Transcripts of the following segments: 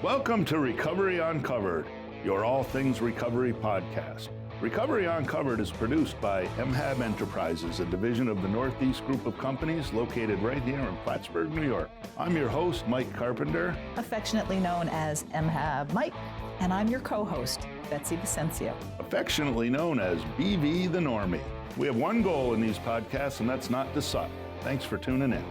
Welcome to Recovery Uncovered, your all things recovery podcast. Recovery Uncovered is produced by MHAB Enterprises, a division of the Northeast Group of companies located right here in Plattsburgh, New York. I'm your host, Mike Carpenter. Affectionately known as MHAB Mike, and I'm your co-host, Betsy Vicencio. Affectionately known as BV the Normie. We have one goal in these podcasts, and that's not to suck. Thanks for tuning in.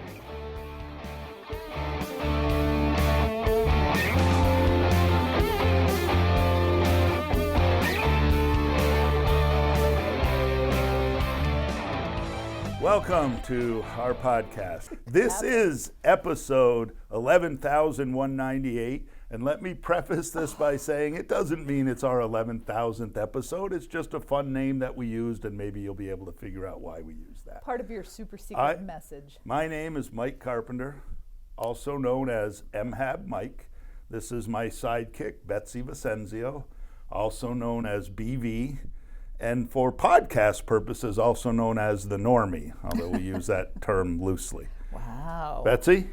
Welcome to our podcast. This is episode 11,198, and let me preface this by saying it doesn't mean it's our 11,000th episode. It's just a fun name that we used, and maybe you'll be able to figure out why we used that. Part of your super secret message. My name is Mike Carpenter, also known as MHAB Mike. This is my sidekick, Betsy Vicencio, also known as BV. And for podcast purposes, also known as the Normie, although we use that term loosely. Wow. Betsy?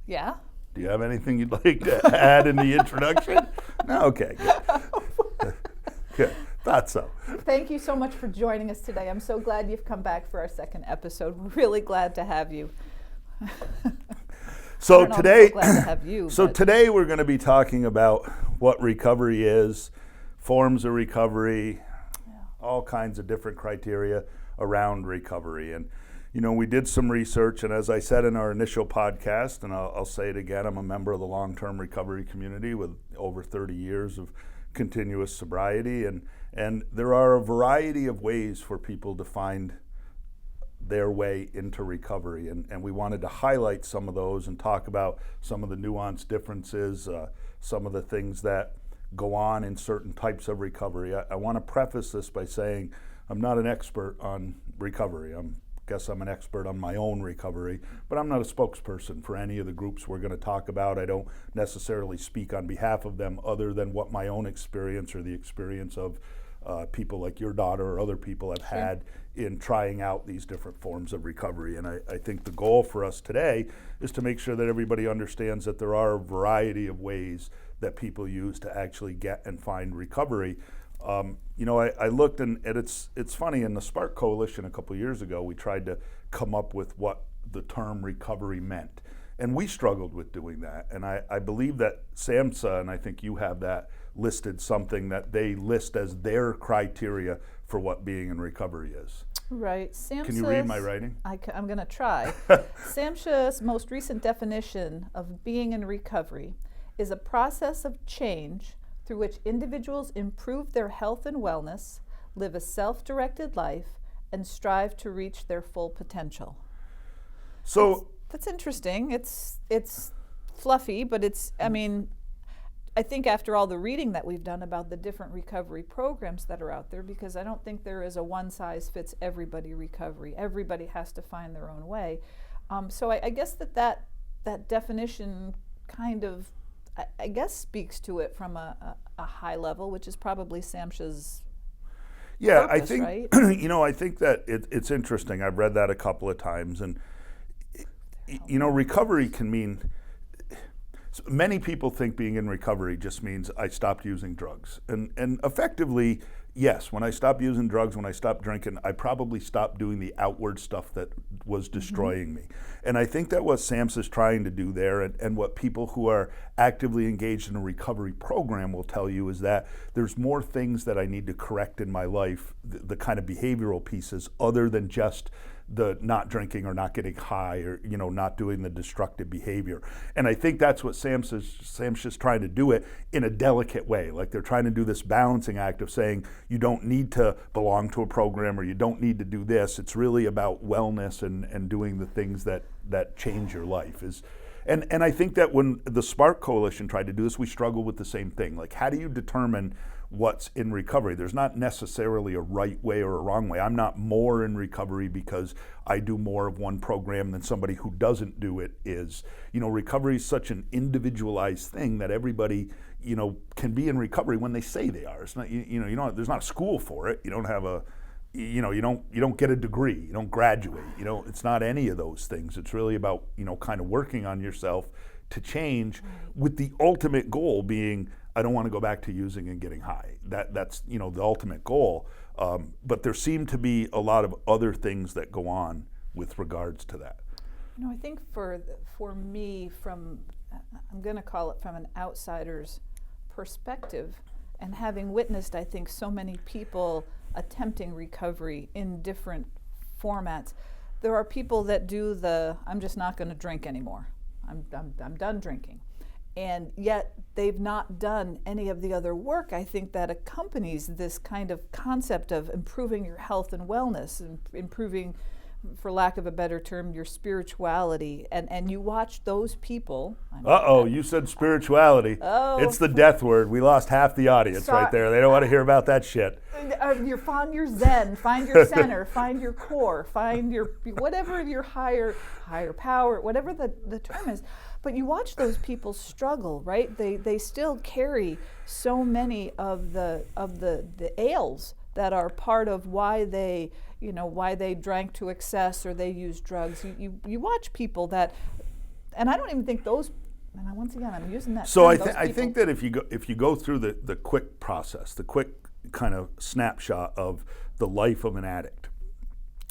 Yeah? Do you have anything you'd like to add in the introduction? No? Okay, good. Good. Thought so. Thank you so much for joining us today. I'm so glad you've come back for our second episode. We're really glad to have you. So today, glad to have you, today we're going to be talking about what recovery is, forms of recovery, all kinds of different criteria around recovery. And, you know, we did some research, and as I said in our initial podcast, and I'll say it again, I'm a member of the long-term recovery community with over 30 years of continuous sobriety, and there are a variety of ways for people to find their way into recovery, and we wanted to highlight some of those and talk about some of the nuanced differences, some of the things that go on in certain types of recovery. I want to preface this by saying I'm not an expert on recovery. I guess I'm an expert on my own recovery, but I'm not a spokesperson for any of the groups we're going to talk about. I don't necessarily speak on behalf of them other than what my own experience or the experience of people like your daughter or other people have had in trying out these different forms of recovery. And I think the goal for us today is to make sure that everybody understands that there are a variety of ways that people use to actually get and find recovery. You know, I looked, and it's funny, in the Spark Coalition a couple years ago, we tried to come up with what the term recovery meant. And we struggled with doing that. And I believe that SAMHSA, and I think you have that listed, something that they list as their criteria for what being in recovery is. Right. SAMHSA's, can you read my writing? I'm going to try. SAMHSA's most recent definition of being in recovery is a process of change through which individuals improve their health and wellness, live a self-directed life, and strive to reach their full potential. So that's interesting. It's fluffy, but it's, I mean, I think after all the reading that we've done about the different recovery programs that are out there, because I don't think there is a one-size-fits-everybody recovery. Everybody has to find their own way. So I guess that definition kind of, I guess, speaks to it from a high level, which is probably SAMHSA's purpose, I think, right? You know, I think that it's interesting. I've read that a couple of times, and, you know, recovery can mean, many people think being in recovery just means I stopped using drugs. And effectively, yes, when I stopped using drugs, when I stopped drinking, I probably stopped doing the outward stuff that was destroying me. And I think that what SAMHSA is trying to do there, and what people who are actively engaged in a recovery program will tell you, is that there's more things that I need to correct in my life, the kind of behavioral pieces, other than just the not drinking or not getting high, or, you know, not doing the destructive behavior. And I think that's what SAMHSA's trying to do, it in a delicate way. Like, they're trying to do this balancing act of saying you don't need to belong to a program, or you don't need to do this. It's really about wellness and doing the things that change your life. And I think that when the Spark Coalition tried to do this, we struggled with the same thing. Like, how do you determine what's in recovery? There's not necessarily a right way or a wrong way. I'm not more in recovery because I do more of one program than somebody who doesn't do it is. You know, recovery is such an individualized thing that everybody, you know, can be in recovery when they say they are. It's not, you know, there's not a school for it. You don't have a you don't get a degree, you don't graduate, it's not any of those things. It's really about, kind of working on yourself to change, with the ultimate goal being, I don't want to go back to using and getting high. That's the ultimate goal. But there seem to be a lot of other things that go on with regards to that. I think for me, I'm going to call it from an outsider's perspective, and having witnessed, I think, so many people attempting recovery in different formats, there are people that do I'm just not going to drink anymore. I'm done drinking. And yet they've not done any of the other work, I think, that accompanies this kind of concept of improving your health and wellness, and improving, for lack of a better term, your spirituality. And you watch those people. You said spirituality. It's the death word. We lost half the audience right there. They don't want to hear about that shit. Find your zen, find your center, find your core, find your, whatever your higher power, whatever the term is. But you watch those people struggle, right? They still carry so many of the ails that are part of why they drank to excess or they use drugs. You watch people that, and I don't even think those. And once again, I'm using that. So term, I think that if you go through the quick process, the quick kind of snapshot of the life of an addict.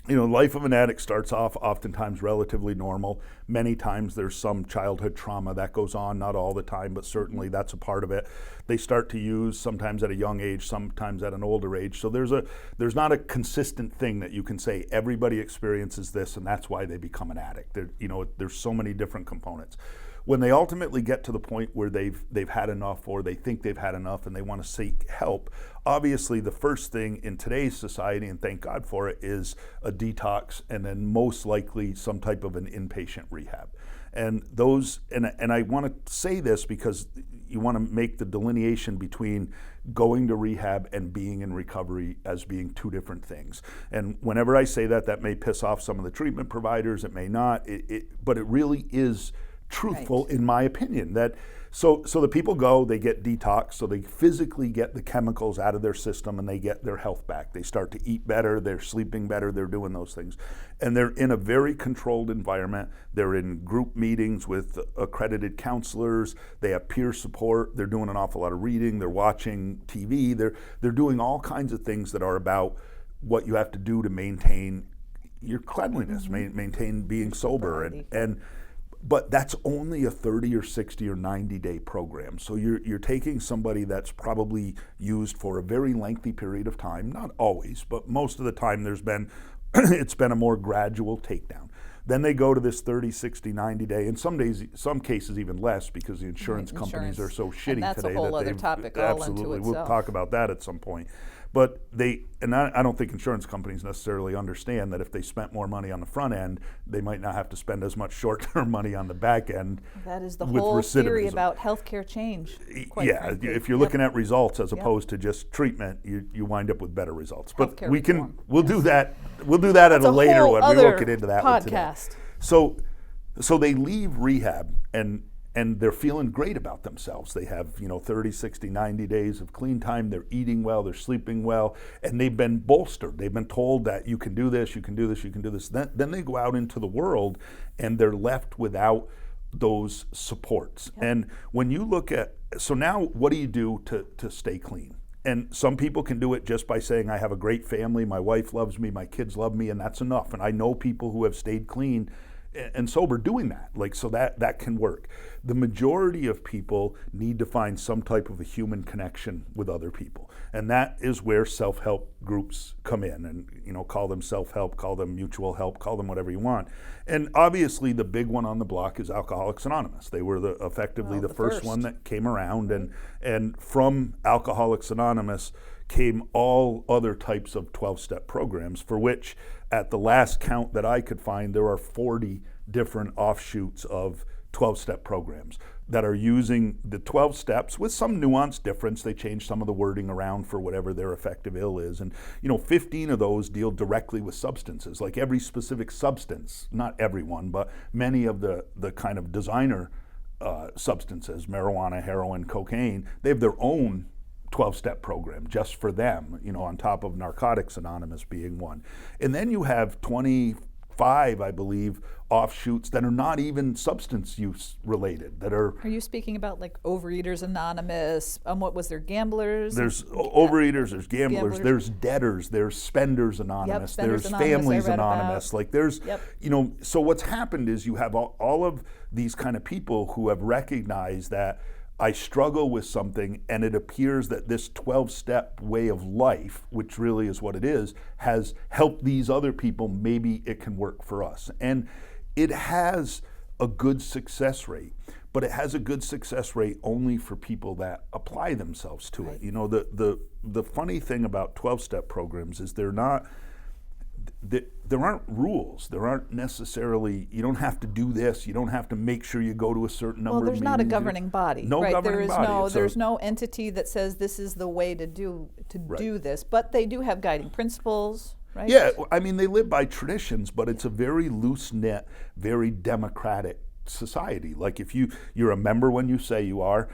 Life of an addict starts off oftentimes relatively normal. Many times there's some childhood trauma that goes on, not all the time, but certainly that's a part of it. They start to use sometimes at a young age, sometimes at an older age. So there's not a consistent thing that you can say everybody experiences this and that's why they become an addict. There's so many different components. When they ultimately get to the point where they've had enough, or they think they've had enough and they want to seek help, obviously the first thing in today's society, and thank God for it, is a detox, and then most likely some type of an inpatient rehab. And I want to say this because you want to make the delineation between going to rehab and being in recovery as being two different things. And whenever I say that may piss off some of the treatment providers, it may not, but it really is truthful, right, in my opinion. That so the people go, they get detox, so they physically get the chemicals out of their system and they get their health back. They start to eat better, they're sleeping better, they're doing those things. And they're in a very controlled environment. They're in group meetings with accredited counselors, they have peer support, they're doing an awful lot of reading, they're watching TV, they're doing all kinds of things that are about what you have to do to maintain your cleanliness, maintain being sober. But that's only a 30 or 60 or 90-day program. So you're taking somebody that's probably used for a very lengthy period of time, not always, but most of the time it's been a more gradual takedown. Then they go to this 30, 60, 90-day, and some cases even less, because the insurance companies are so shitty today. And that's a whole other topic all absolutely, unto itself. We'll talk about that at some point. But I don't think insurance companies necessarily understand that if they spent more money on the front end, they might not have to spend as much short-term money on the back end. That is the whole theory about healthcare change. Frankly. If you're looking at results as opposed to just treatment, you wind up with better results. But we'll do that at a later one. We won't get into that one today. So they leave rehab and they're feeling great about themselves. They have 30, 60, 90 days of clean time. They're eating well, they're sleeping well, and they've been bolstered. They've been told that you can do this, you can do this, you can do this. Then they go out into the world and they're left without those supports. Yep. And when you look at, so now what do you do to stay clean? And some people can do it just by saying, I have a great family, my wife loves me, my kids love me, and that's enough. And I know people who have stayed clean and sober doing that, so that can work. The majority of people need to find some type of a human connection with other people, and that is where self-help groups come in. And call them self-help, call them mutual help, call them whatever you want. And obviously the big one on the block is Alcoholics Anonymous. They were effectively the first one that came around, and from Alcoholics Anonymous came all other types of 12-step programs, for which at the last count that I could find, there are 40 different offshoots of 12-step programs that are using the 12 steps with some nuanced difference. They change some of the wording around for whatever their effective ill is. And 15 of those deal directly with substances, like every specific substance, not everyone, but many of the kind of designer substances, marijuana, heroin, cocaine, they have their own 12-step program just for them, on top of Narcotics Anonymous being one. And then you have 25, I believe, offshoots that are not even substance use related, that are... Are you speaking about like Overeaters Anonymous? What was there, Gamblers? There's overeaters, there's gamblers, there's debtors, there's Spenders Anonymous, Spenders there's Anonymous, Families I read about. Anonymous. Like there's, so what's happened is you have all of these kind of people who have recognized that I struggle with something, and it appears that this 12-step way of life, which really is what it is, has helped these other people. Maybe it can work for us. And it has a good success rate, but it has a good success rate only for people that apply themselves to it. The funny thing about 12-step programs is there aren't rules. There aren't necessarily, you don't have to do this, you don't have to make sure you go to a certain number of meetings. Well, there's not a governing body. No governing body. There's no entity that says this is the way to do this, but they do have guiding principles, right? Yeah, I mean, they live by traditions, but it's a very loose-knit, very democratic society. Like if you're a member when you say you are,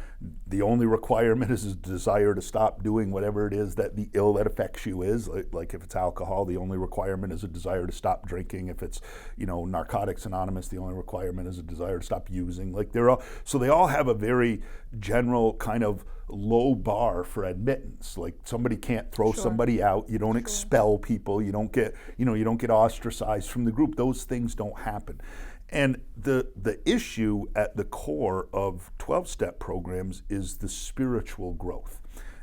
the only requirement is a desire to stop doing whatever it is that the ill that affects you is. Like if it's alcohol, the only requirement is a desire to stop drinking. If it's Narcotics Anonymous, the only requirement is a desire to stop using. Like they all have a very general kind of low bar for admittance. Like somebody can't throw somebody out. You don't expel people. You don't get ostracized from the group. Those things don't happen. And the issue at the core of 12-step programs is the spiritual growth.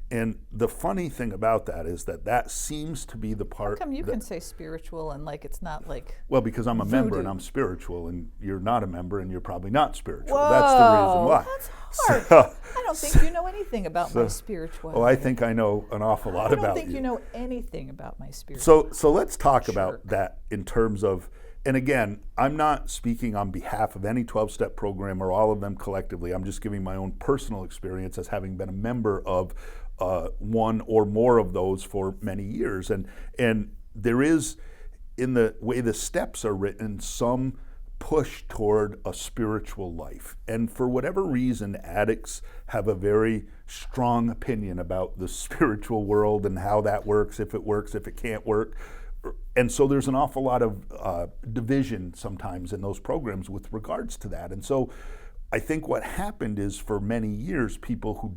And the funny thing about that is that seems to be the part. How come you can say spiritual and like it's not like Well, because I'm a voodoo. member and I'm spiritual, and you're not a member and you're probably not spiritual. Whoa, that's the reason why. That's hard. I don't think you know anything about my spirituality. Oh, I think I know an awful lot about you. I don't think you know anything about my spirituality. So let's talk about that in terms of. And again, I'm not speaking on behalf of any 12-step program or all of them collectively. I'm just giving my own personal experience as having been a member of one or more of those for many years. And there is, in the way the steps are written, some push toward a spiritual life. And for whatever reason, addicts have a very strong opinion about the spiritual world and how that works, if it can't work. And so there's an awful lot of division sometimes in those programs with regards to that. And so I think what happened is for many years, people who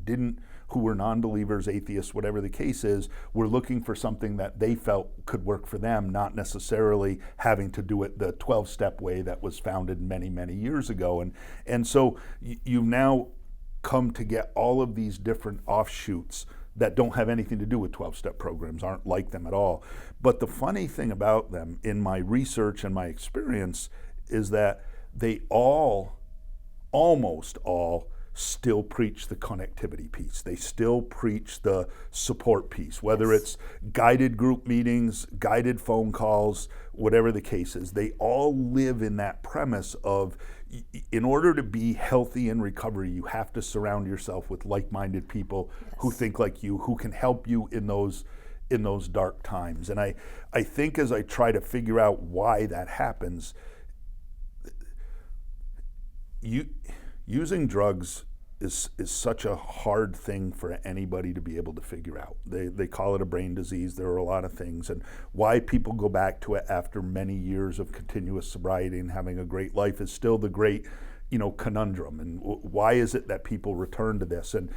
were non-believers, atheists, whatever the case is, were looking for something that they felt could work for them, not necessarily having to do it the 12-step way that was founded many, many years ago. And so you've now come to get all of these different offshoots that don't have anything to do with 12-step programs, aren't like them at all. But the funny thing about them, in my research and my experience, is that they almost all, still preach the connectivity piece. They still preach the support piece, whether it's guided group meetings, guided phone calls, whatever the case is. They all live in that premise of, in order to be healthy in recovery, you have to surround yourself with like-minded people who think like you, who can help you in those dark times. And I think as I try to figure out why that happens, using drugs is such a hard thing for anybody to be able to figure out. They call it a brain disease. There are a lot of things, and why people go back to it after many years of continuous sobriety and having a great life is still the great, conundrum. And why is it that people return to this? And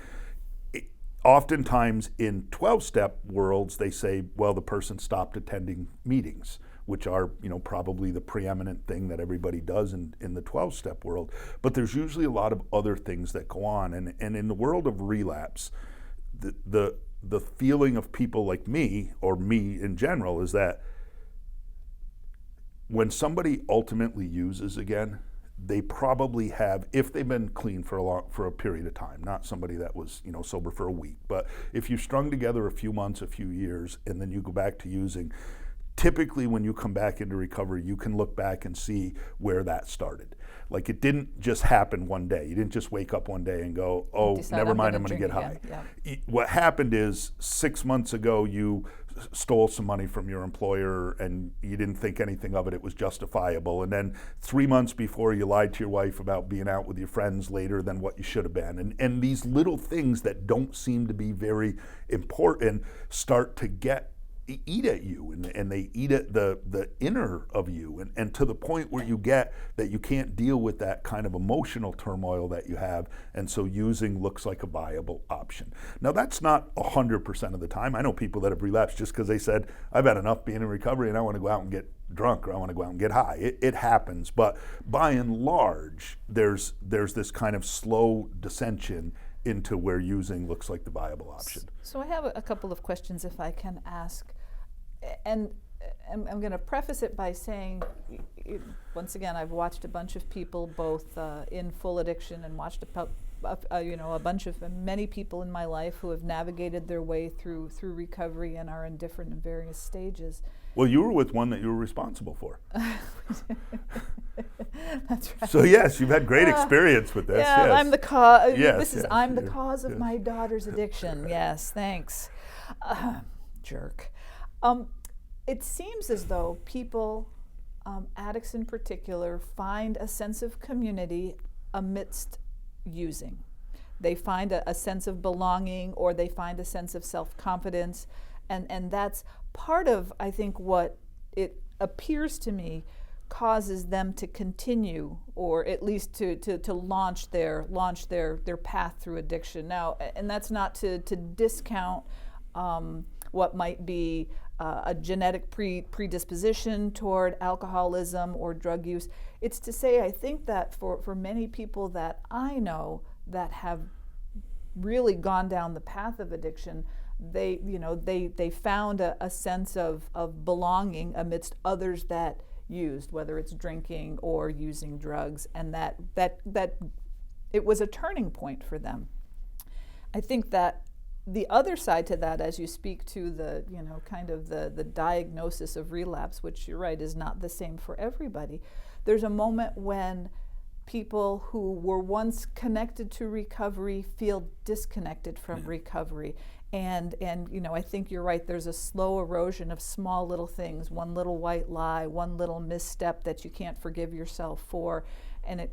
oftentimes in 12-step worlds, they say, well, the person stopped attending meetings, which are, probably the preeminent thing that everybody does in the 12-step world. But there's usually a lot of other things that go on. And in the world of relapse, the feeling of people like me, or me in general, is that when somebody ultimately uses again, they probably have, if they've been clean for a period of time, not somebody that was sober for a week, but if you've strung together a few months, a few years, and then you go back to using, typically when you come back into recovery, you can look back and see where that started. Like, it didn't just happen one day. You didn't just wake up one day and go, oh, never mind, I'm going to get high. Yeah. What happened is 6 months ago, you stole some money from your employer and you didn't think anything of it, it was justifiable. And then 3 months before you lied to your wife about being out with your friends later than what you should have been. And these little things that don't seem to be very important start to eat at you, and they eat at the inner of you, and to the point where you get that you can't deal with that kind of emotional turmoil that you have, and so using looks like a viable option. Now that's not 100% of the time. I know people that have relapsed just because they said, I've had enough being in recovery and I want to go out and get drunk, or I want to go out and get high. It happens, but by and large, there's this kind of slow dissension into where using looks like the viable option. So I have a couple of questions if I can ask. And I'm going to preface it by saying, once again, I've watched a bunch of people both in full addiction and watched many people in my life who have navigated their way through recovery and are in different and various stages. Well, you were with one that you were responsible for. That's right. So yes, you've had great experience with this. Yeah, yes. I'm the cause. Yes, I'm the cause of my daughter's addiction. Yes, thanks. Jerk. It seems as though people, addicts in particular, find a sense of community amidst using. They find a sense of belonging, or they find a sense of self-confidence, and that's part of, I think, what it appears to me causes them to continue, or at least to launch their path through addiction. Now, and that's not to discount what might be a genetic predisposition toward alcoholism or drug use. It's to say, I think that for many people that I know that have really gone down the path of addiction, they found a sense of belonging amidst others that used, whether it's drinking or using drugs, and that it was a turning point for them. I think that the other side to that, as you speak to the the diagnosis of relapse, which you're right is not the same for everybody, there's a moment when people who were once connected to recovery feel disconnected from recovery. And I think you're right, there's a slow erosion of small little things, one little white lie, one little misstep that you can't forgive yourself for, and it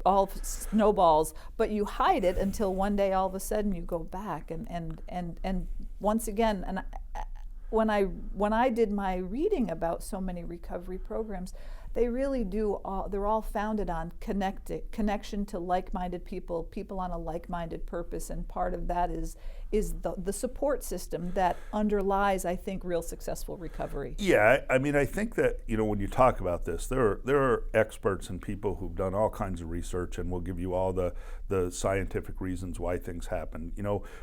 all snowballs, but you hide it until one day all of a sudden you go back and once again, and when I did my reading about so many recovery programs, they really they're all founded on connection to like-minded people on a like-minded purpose, and part of that is the support system that underlies, I think, real successful recovery. Yeah, I mean, I think that, when you talk about this, there are experts and people who've done all kinds of research and will give you all the scientific reasons why things happen.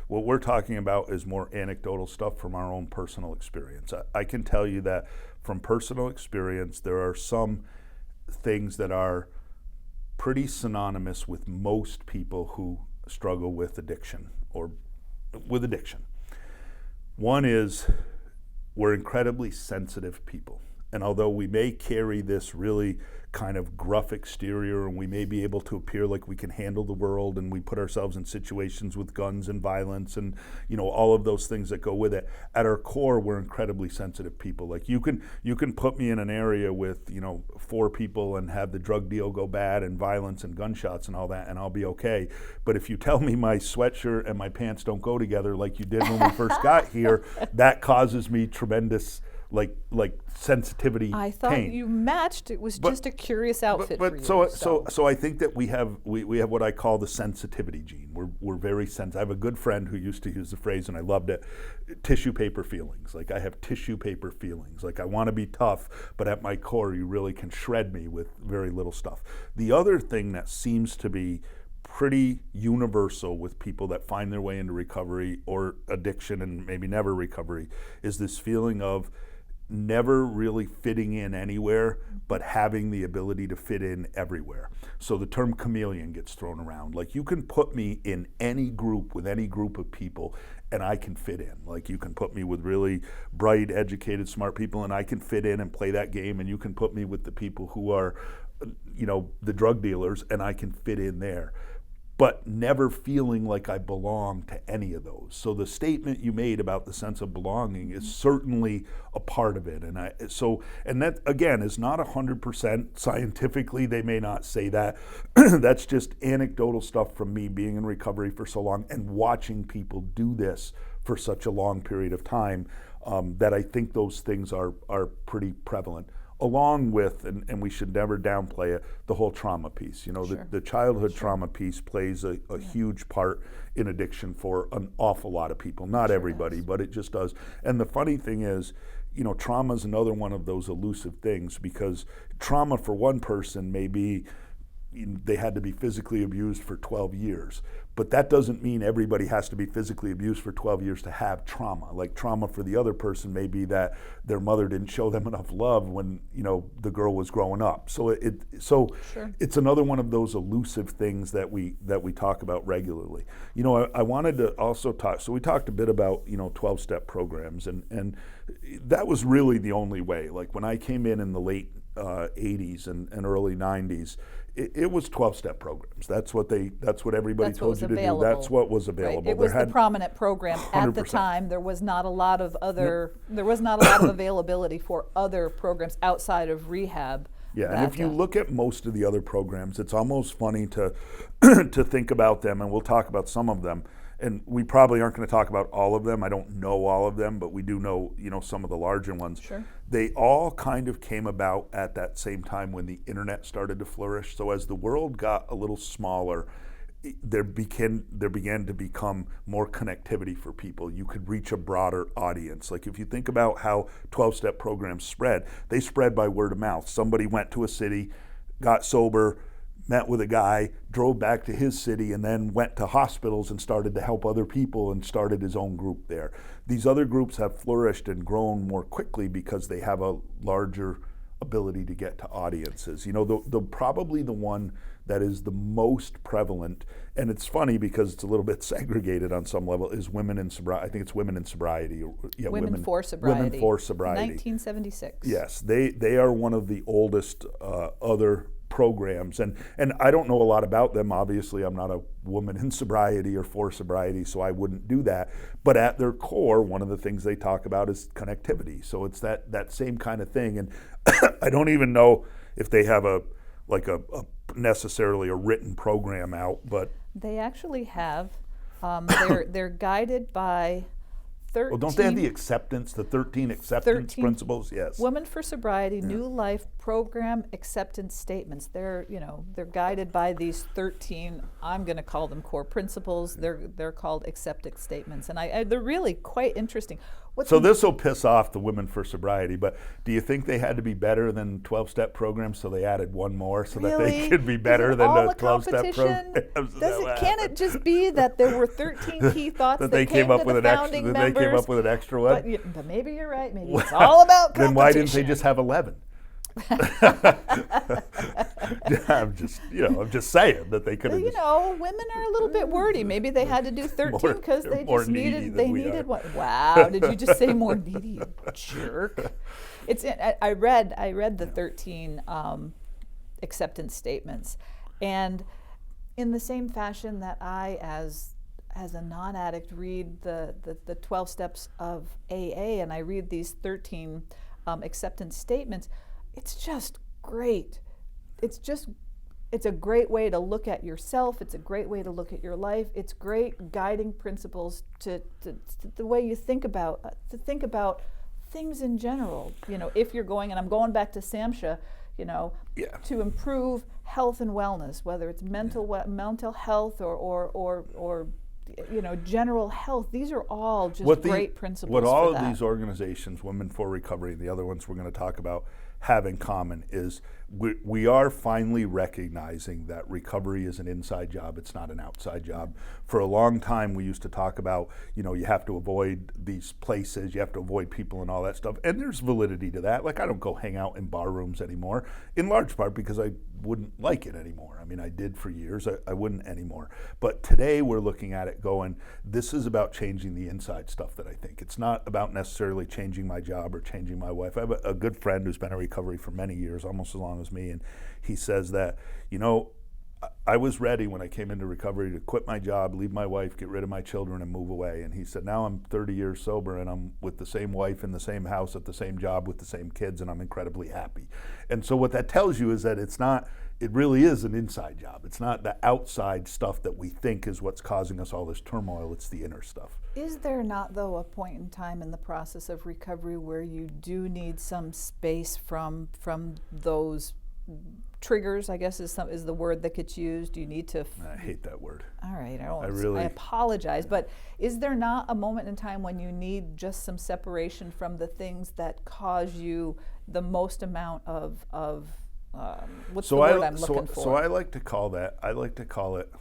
What we're talking about is more anecdotal stuff from our own personal experience. I can tell you that from personal experience, there are some things that are pretty synonymous with most people who struggle with addiction or with addiction. One is, we're incredibly sensitive people. And although we may carry this really kind of gruff exterior, and we may be able to appear like we can handle the world, and we put ourselves in situations with guns and violence and all of those things that go with it, at our core we're incredibly sensitive people. Like you can put me in an area with 4 people and have the drug deal go bad and violence and gunshots and all that, and I'll be okay. But if you tell me my sweatshirt and my pants don't go together like you did when we first got here, that causes me tremendous like sensitivity. I thought pain. You matched. It was just a curious outfit for you. So I think that we have what I call the sensitivity gene. We're very sensitive. I have a good friend who used to use the phrase, and I loved it, tissue paper feelings. Like, I have tissue paper feelings. Like, I want to be tough, but at my core you really can shred me with very little stuff. The other thing that seems to be pretty universal with people that find their way into recovery or addiction and maybe never recovery is this feeling of never really fitting in anywhere, but having the ability to fit in everywhere. So the term chameleon gets thrown around. Like, you can put me in any group with any group of people and I can fit in. Like, you can put me with really bright, educated, smart people and I can fit in and play that game, and you can put me with the people who are, the drug dealers, and I can fit in there. but never feeling like I belong to any of those. So the statement you made about the sense of belonging is certainly a part of it. And that again is not 100% scientifically. They may not say that. That's just anecdotal stuff from me being in recovery for so long and watching people do this for such a long period of time, that I think those things are pretty prevalent. Along with, and we should never downplay it, the whole trauma piece. Sure. The childhood trauma piece plays a huge part in addiction for an awful lot of people. Not everybody, but it just does. And the funny thing is, trauma is another one of those elusive things, because trauma for one person may be they had to be physically abused for 12 years. But that doesn't mean everybody has to be physically abused for 12 years to have trauma. Like trauma for the other person may be that their mother didn't show them enough love when the girl was growing up. So it's another one of those elusive things that we talk about regularly. I wanted to also talk. So we talked a bit about 12-step programs, and that was really the only way. Like when I came in the late 80s and early 90s, it was 12-step programs. That's what everybody told you to do. That's what was available. Right. It was the prominent program 100%. At the time. There was not a lot of availability for other programs outside of rehab. Yeah, and if you look at most of the other programs, it's almost funny to to think about them, and we'll talk about some of them. And we probably aren't going to talk about all of them. I don't know all of them, but we do know, some of the larger ones. Sure. They all kind of came about at that same time when the internet started to flourish. So as the world got a little smaller, there began to become more connectivity for people. You could reach a broader audience. Like if you think about how 12-step programs spread, they spread by word of mouth. Somebody went to a city, got sober, met with a guy, drove back to his city, and then went to hospitals and started to help other people and started his own group there. These other groups have flourished and grown more quickly because they have a larger ability to get to audiences. The probably the one that is the most prevalent, and it's funny because it's a little bit segregated on some level, is Women in Sobriety. I think it's Women in Sobriety. Women for Sobriety. Women for Sobriety. 1976. Yes, they are one of the oldest other programs, and I don't know a lot about them. Obviously, I'm not a woman in sobriety or for sobriety, so I wouldn't do that. But at their core, one of the things they talk about is connectivity. So it's that same kind of thing. And I don't even know if they have a necessarily a written program out, but they actually have. They're guided by 13. Well, don't they have the 13 acceptance principles? Yes. Women for Sobriety, New Life Program acceptance statements. They're guided by these 13. I'm going to call them core principles. They're called acceptance statements, and they're really quite interesting. So this will piss off the Women for Sobriety, but do you think they had to be better than 12-step programs, so they added one more so that they could be better than the 12-step programs? Can it just be that there were 13 key thoughts that they came up with They came up with an extra one? But maybe you're right. Maybe it's all about competition. Then why didn't they just have 11? I'm just saying that they could have. Women are a little bit wordy. Maybe they had to do 13 because they just needed one. Wow, did you just say more needy, you jerk? I read the 13 acceptance statements, and in the same fashion that I, as a non-addict, read the 12 steps of AA, and I read these 13 acceptance statements. It's just great. It's a great way to look at yourself. It's a great way to look at your life. It's great guiding principles to the way you think about things in general. If you're going, and I'm going back to SAMHSA, to improve health and wellness, whether it's mental health or general health. These are all just great principles. What all of these organizations, Women for Recovery, the other ones we're going to talk about, have in common is we are finally recognizing that recovery is an inside job. It's not an outside job. For a long time, we used to talk about, you have to avoid these places, you have to avoid people and all that stuff. And there's validity to that. Like, I don't go hang out in bar rooms anymore, in large part because I wouldn't like it anymore. I mean, I did for years. I wouldn't anymore. But today we're looking at it going, this is about changing the inside stuff that I think. It's not about necessarily changing my job or changing my wife. I have a good friend who's been in recovery for many years, almost as long as me, and he says that, I was ready when I came into recovery to quit my job, leave my wife, get rid of my children, and move away. And he said, now I'm 30 years sober, and I'm with the same wife in the same house at the same job with the same kids, and I'm incredibly happy. And so what that tells you is that it really is an inside job. It's not the outside stuff that we think is what's causing us all this turmoil. It's the inner stuff. Is there not, though, a point in time in the process of recovery where you do need some space from those triggers, I guess is the word that gets used? You need to. I hate that word. All right, I apologize, but is there not a moment in time when you need just some separation from the things that cause you the most amount of what's the word I'm looking for? So I like to call it,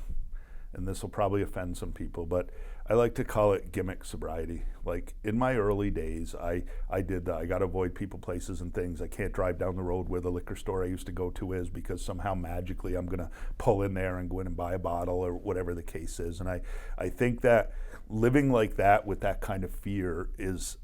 and this will probably offend some people, but I like to call it gimmick sobriety. Like in my early days, I did that. I got to avoid people, places, and things. I can't drive down the road where the liquor store I used to go to is, because somehow magically I'm going to pull in there and go in and buy a bottle or whatever the case is. And I think that living like that with that kind of fear is,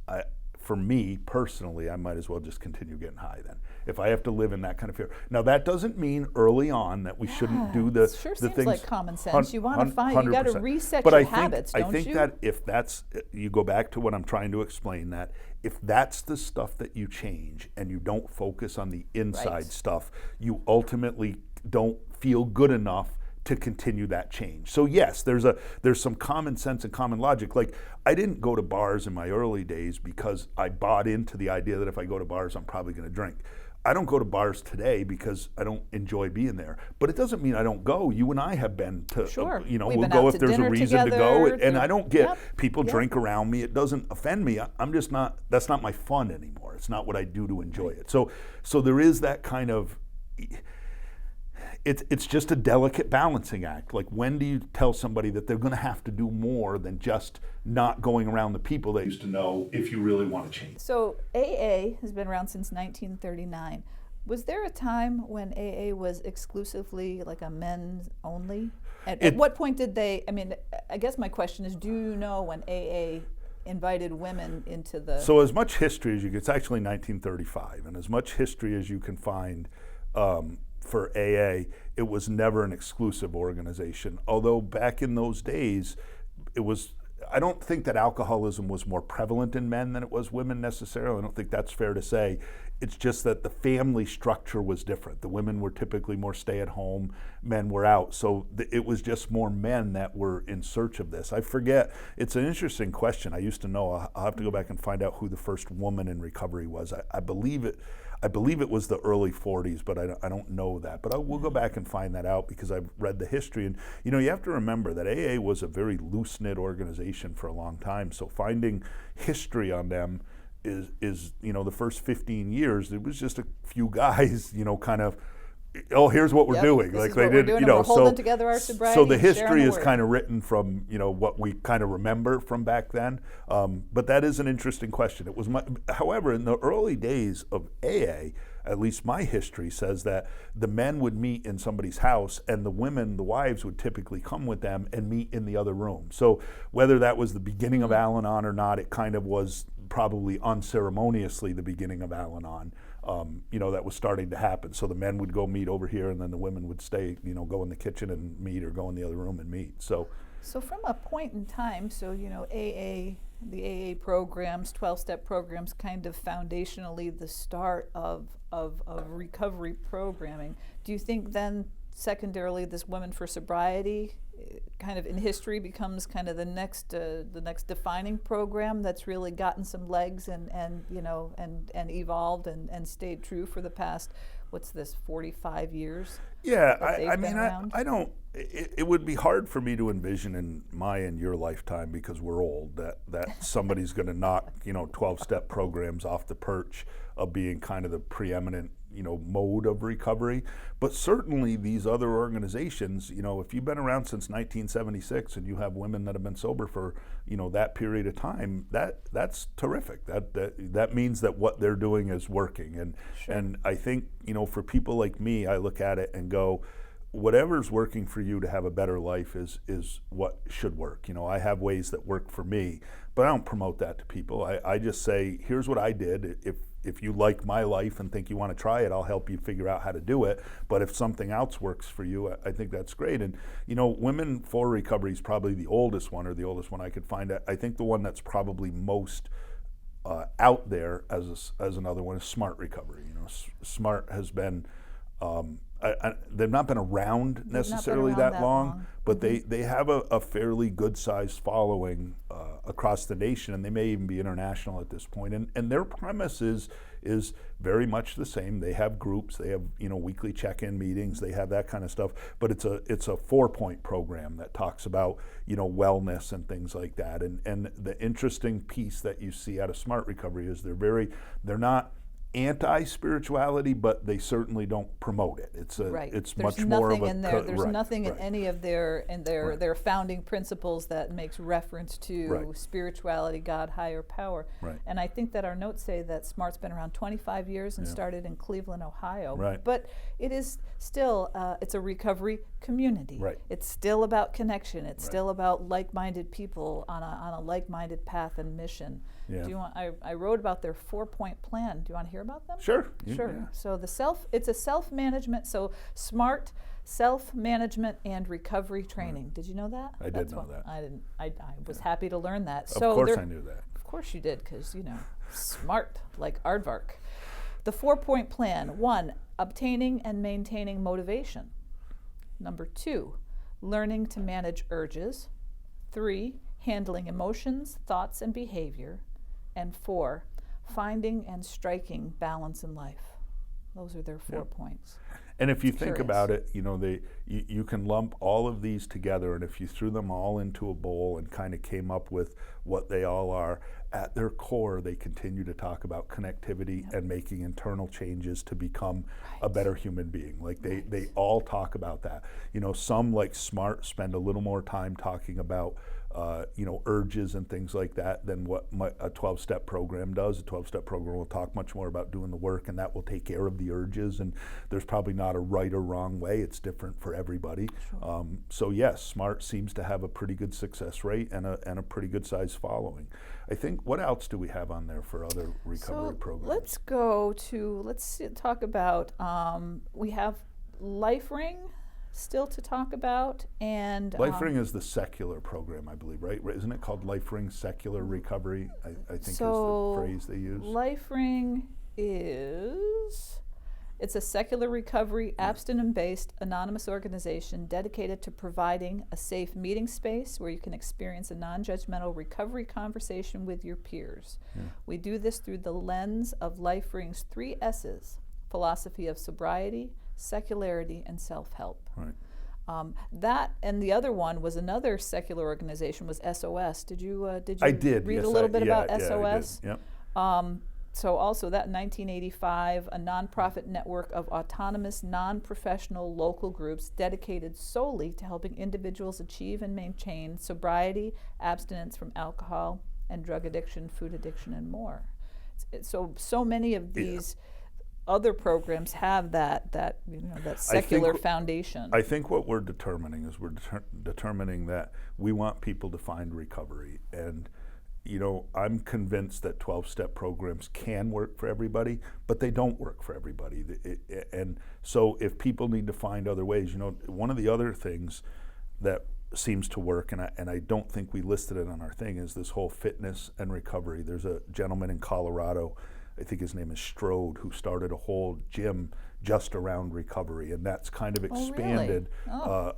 for me personally, I might as well just continue getting high then, if I have to live in that kind of fear. Now that doesn't mean early on that we shouldn't do the sure the seems things. Like common sense. You want to find, you got to reset but your I think, habits, don't you? I think that if that's, you go back to what I'm trying to explain, that if that's the stuff that you change and you don't focus on the inside stuff, you ultimately don't feel good enough to continue that change. So yes, there's some common sense and common logic. Like, I didn't go to bars in my early days because I bought into the idea that if I go to bars, I'm probably going to drink. I don't go to bars today because I don't enjoy being there. But it doesn't mean I don't go. You and I have been to, we'll go if there's a reason to go. And I don't get people drink around me. It doesn't offend me. I'm just not, that's not my fun anymore. It's not what I do to enjoy it. So there is that kind of, it's just a delicate balancing act. Like, when do you tell somebody that they're going to have to do more than just not going around the people they used to know if you really want to change? So AA has been around since 1939. Was there a time when AA was exclusively like a men's only? At what point did they, I guess my question is, do you know when AA invited women into the... So as much history as you get, it's actually 1935, and as much history as you can find for AA, it was never an exclusive organization. Although back in those days, it was, I don't think that alcoholism was more prevalent in men than it was women necessarily. I don't think that's fair to say. It's just that the family structure was different. The women were typically more stay-at-home, men were out. So it was just more men that were in search of this. I forget, it's an interesting question. I used to know, I'll have to go back and find out who the first woman in recovery was. I believe it was the early 40s, but I don't know that. But we'll go back and find that out because I've read the history. And you have to remember that AA was a very loose-knit organization for a long time. So finding history on them is the first 15 years, it was just a few guys, kind of, oh, here's what we're doing. Like they did, we're holding together our sobriety. So the history is kind of written from, what we kind of remember from back then. But that is an interesting question. It was however, in the early days of AA, at least my history says that the men would meet in somebody's house and the women, the wives, would typically come with them and meet in the other room. So whether that was the beginning of Al-Anon or not, it kind of was probably unceremoniously the beginning of Al-Anon. That was starting to happen. So the men would go meet over here, and then the women would stay, go in the kitchen and meet, or go in the other room and meet. So from a point in time, AA, the AA programs, 12-step programs, kind of foundationally the start of recovery programming. Do you think then, secondarily, this Women for Sobriety kind of in history becomes kind of the next defining program that's really gotten some legs and evolved and stayed true for the past, 45 years? Yeah, I don't, it would be hard for me to envision in my and your lifetime, because we're old, that somebody's going to knock 12-step programs off the perch of being kind of the preeminent mode of recovery. But certainly these other organizations, if you've been around since 1976 and you have women that have been sober for that period of time, that's terrific. That means that what they're doing is working. And I think for people like me, I look at it and go, whatever's working for you to have a better life is what should work. You know, I have ways that work for me, but I don't promote that to people. I just say, here's what I did. If you like my life and think you want to try it, I'll help you figure out how to do it. But if something else works for you, I think that's great. And, you know, Women for Recovery is probably the oldest one, or the oldest one I could find. I think the one that's probably most out there as another one is Smart Recovery. You know, Smart has been, they've not been around necessarily that long, but they have a fairly good sized following across the nation, and they may even be international at this point. And their premise is very much the same. They have groups, they have, you know, weekly check-in meetings, they have that kind of stuff, but it's a 4-point program that talks about, you know, wellness and things like that. And the interesting piece that you see out of Smart Recovery is they're not anti-spirituality, but they certainly don't promote it. It's There's much more of a in there. There's nothing in any of their founding principles that makes reference to spirituality, God, higher power. Right. And I think that our notes say that Smart's been around 25 years and started in Cleveland, Ohio. Right. But it is still it's a recovery community. Right. It's still about connection. It's still about like-minded people on a like-minded path and mission. Yeah. Do you want? I wrote about their 4-point plan. Do you want to hear about them? Sure. Sure. Yeah. So it's a self-management. So Smart self-management and recovery training. Did you know that? I did know that. I didn't. I was happy to learn that. Of course I knew that. Of course you did, because you know, smart like aardvark. The 4-point plan: 1, obtaining and maintaining motivation. Number 2, learning to manage urges. 3, handling emotions, thoughts, and behavior. And 4, finding and striking balance in life. Those are their 4 points. And if you think about it, you know, you can lump all of these together, and if you threw them all into a bowl and kind of came up with what they all are, at their core, they continue to talk about connectivity and making internal changes to become a better human being. Like they all talk about that. You know, some, like Smart, spend a little more time talking about you know, urges and things like that than what a 12-step program does. A 12-step program will talk much more about doing the work, and that will take care of the urges, and there's probably not a right or wrong way. It's different for everybody. Sure. So yes, Smart seems to have a pretty good success rate and a pretty good size following. I think, what else do we have on there for other recovery programs? Let's talk about, we have LifeRing still to talk about, and LifeRing is the secular program, I believe, right? Isn't it called LifeRing Secular Recovery? I think is the phrase they use. LifeRing it's a secular recovery, abstinence-based, anonymous organization dedicated to providing a safe meeting space where you can experience a non-judgmental recovery conversation with your peers. Yeah. We do this through the lens of LifeRing's 3 S's: philosophy of sobriety, secularity, and self-help. Right. That and the other one was another secular organization, was SOS. Did you I did, read yes, a little bit about yeah, SOS? I did. Yep. So also that in 1985, a nonprofit network of autonomous, non-professional local groups dedicated solely to helping individuals achieve and maintain sobriety, abstinence from alcohol and drug addiction, food addiction, and more. So many of these other programs have that secular foundation. I think what we're determining is determining that we want people to find recovery. And you know, I'm convinced that 12-step programs can work for everybody, but they don't work for everybody. And so if people need to find other ways, you know, one of the other things that seems to work, and I don't think we listed it on our thing, is this whole fitness and recovery. There's a gentleman in Colorado, I think his name is Strode, who started a whole gym just around recovery, and that's kind of expanded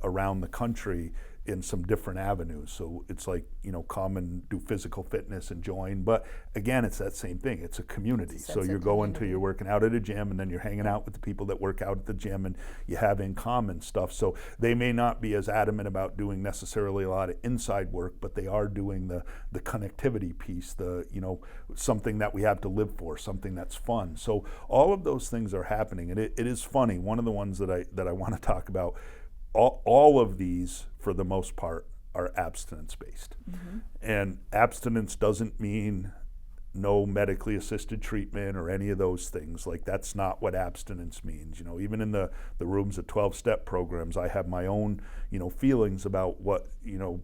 around the country in some different avenues. So it's like, you know, come and do physical fitness and join. But again, it's that same thing. It's a community. So you're going to, you're working out at a gym, and then you're hanging out with the people that work out at the gym, and you have in common stuff. So they may not be as adamant about doing necessarily a lot of inside work, but they are doing the connectivity piece, you know, something that we have to live for, something that's fun. So all of those things are happening, and it is funny. One of the ones that I want to talk about, all of these, for the most part, are abstinence-based. Mm-hmm. And abstinence doesn't mean no medically assisted treatment or any of those things. Like, that's not what abstinence means. You know, even in the rooms of 12-step programs, I have my own, you know, feelings about what, you know,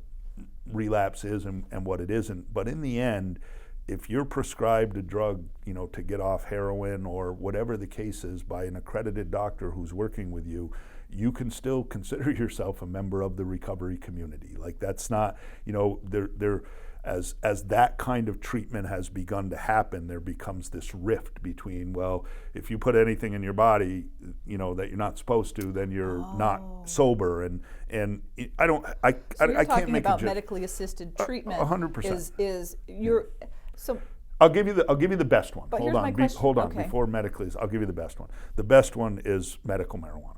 relapse is and what it isn't. But in the end, if you're prescribed a drug, you know, to get off heroin or whatever the case is by an accredited doctor who's working with you, you can still consider yourself a member of the recovery community. Like, that's not, you know, as that kind of treatment has begun to happen, there becomes this rift between, well, if you put anything in your body, you know, that you're not supposed to, then you're not sober. And I don't, I can't make about medically assisted treatment. 100% is you're so. I'll give you the best one. But hold on, okay. Before medically, I'll give you the best one. The best one is medical marijuana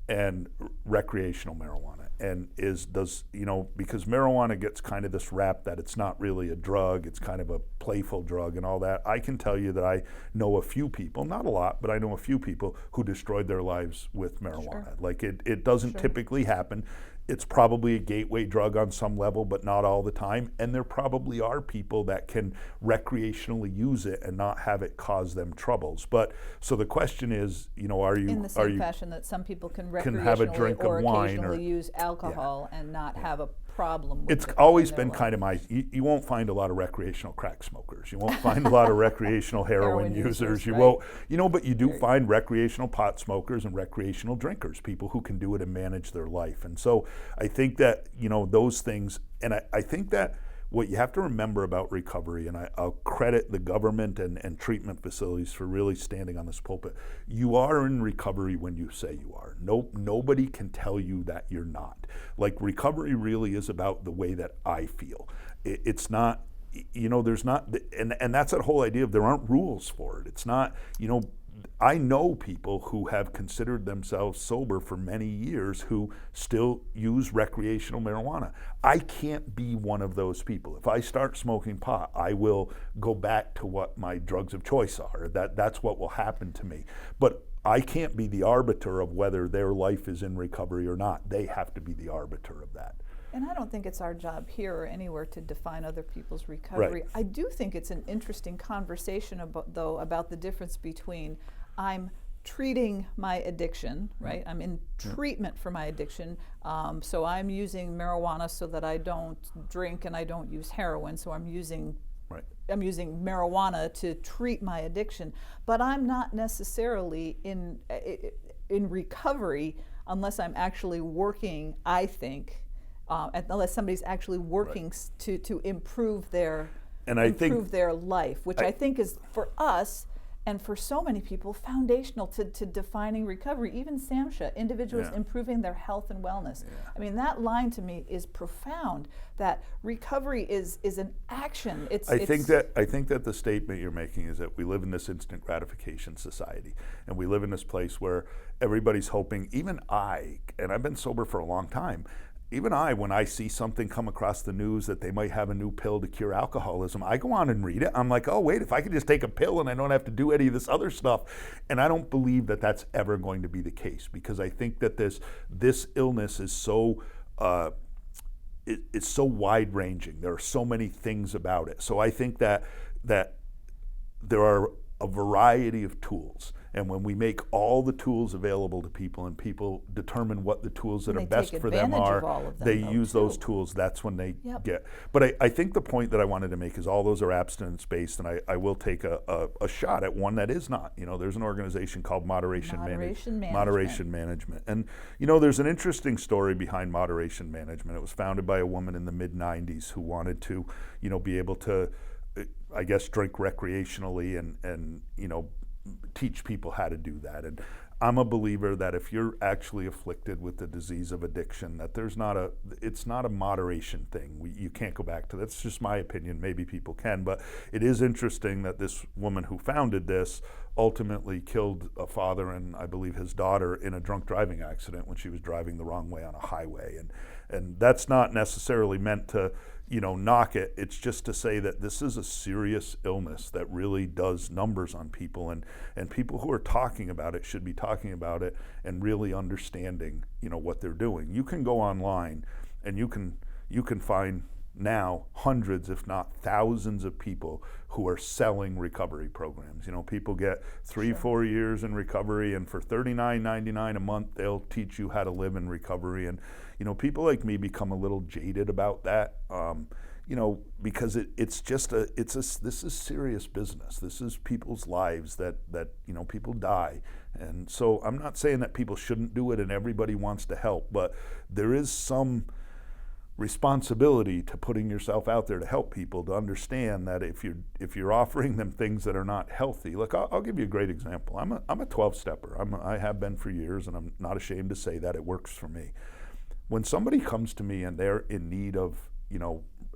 and recreational marijuana. And you know, because marijuana gets kind of this rap that it's not really a drug, it's kind of a playful drug and all that. I can tell you that I know a few people, not a lot, but I know a few people who destroyed their lives with marijuana. Sure. Like, it doesn't typically happen. It's probably a gateway drug on some level, but not all the time. And there probably are people that can recreationally use it and not have it cause them troubles. But so the question is, you know, are you in the same fashion that some people can recreationally have a drink or of wine occasionally use alcohol and not have a problem with it's it always in their been kind of you won't find a lot of recreational crack smokers. You won't find a lot of recreational heroin users. You won't, you know, but you do find recreational pot smokers and recreational drinkers, people who can do it and manage their life. And so I think that, you know, those things, and I think that what you have to remember about recovery, and I'll credit the government and treatment facilities for really standing on this pulpit, you are in recovery when you say you are. Nobody can tell you that you're not. Like, recovery really is about the way that I feel. It's not, you know, there's not, and that's that whole idea of there aren't rules for it. It's not, you know, I know people who have considered themselves sober for many years who still use recreational marijuana. I can't be one of those people. If I start smoking pot, I will go back to what my drugs of choice are. That's what will happen to me. But I can't be the arbiter of whether their life is in recovery or not. They have to be the arbiter of that. And I don't think it's our job here or anywhere to define other people's recovery. Right. I do think it's an interesting conversation about the difference between I'm treating my addiction, right? I'm in treatment for my addiction, so I'm using marijuana so that I don't drink and I don't use heroin, so I'm using marijuana to treat my addiction, but I'm not necessarily in recovery unless I'm actually working, I think, unless somebody's actually working to improve their their life, which I think is, for us and for so many people, foundational to defining recovery. Even SAMHSA, individuals improving their health and wellness. I mean, that line to me is profound, that recovery is an action. I think that the statement you're making is that we live in this instant gratification society, and we live in this place where everybody's hoping, even and I've been sober for a long time, even when I see something come across the news that they might have a new pill to cure alcoholism, I go on and read it. I'm like, oh, wait, if I could just take a pill and I don't have to do any of this other stuff. And I don't believe that that's ever going to be the case, because I think that this illness is so it's so wide-ranging. There are so many things about it. So I think that there are a variety of tools. And when we make all the tools available to people and people determine what the tools that are best for them are, they use those tools, that's when they get. But I think the point that I wanted to make is all those are abstinence-based, and I will take a shot at one that is not. You know, there's an organization called Moderation Management. And, you know, there's an interesting story behind Moderation Management. It was founded by a woman in the mid-90s who wanted to, you know, be able to, I guess, drink recreationally and you know, teach people how to do that. And I'm a believer that if you're actually afflicted with the disease of addiction, that it's not a moderation thing. You can't go back to that. That's just my opinion. Maybe people can, but it is interesting that this woman who founded this ultimately killed a father and I believe his daughter in a drunk driving accident when she was driving the wrong way on a highway. And that's not necessarily meant to, you know, knock it. It's just to say that this is a serious illness that really does numbers on people, and people who are talking about it should be talking about it and really understanding, you know, what they're doing. You can go online and you can find now hundreds, if not thousands of people who are selling recovery programs. People get 3-4 years in recovery, and for $39.99 a month, they'll teach you how to live in recovery. And, people like me become a little jaded about that, because this is serious business. This is people's lives that people die. And so I'm not saying that people shouldn't do it and everybody wants to help, but there is some responsibility to putting yourself out there to help people, to understand that if you're offering them things that are not healthy. Look, I'll give you a great example. I'm a 12-stepper. I have been for years, and I'm not ashamed to say that it works for me. When somebody comes to me and they're in need of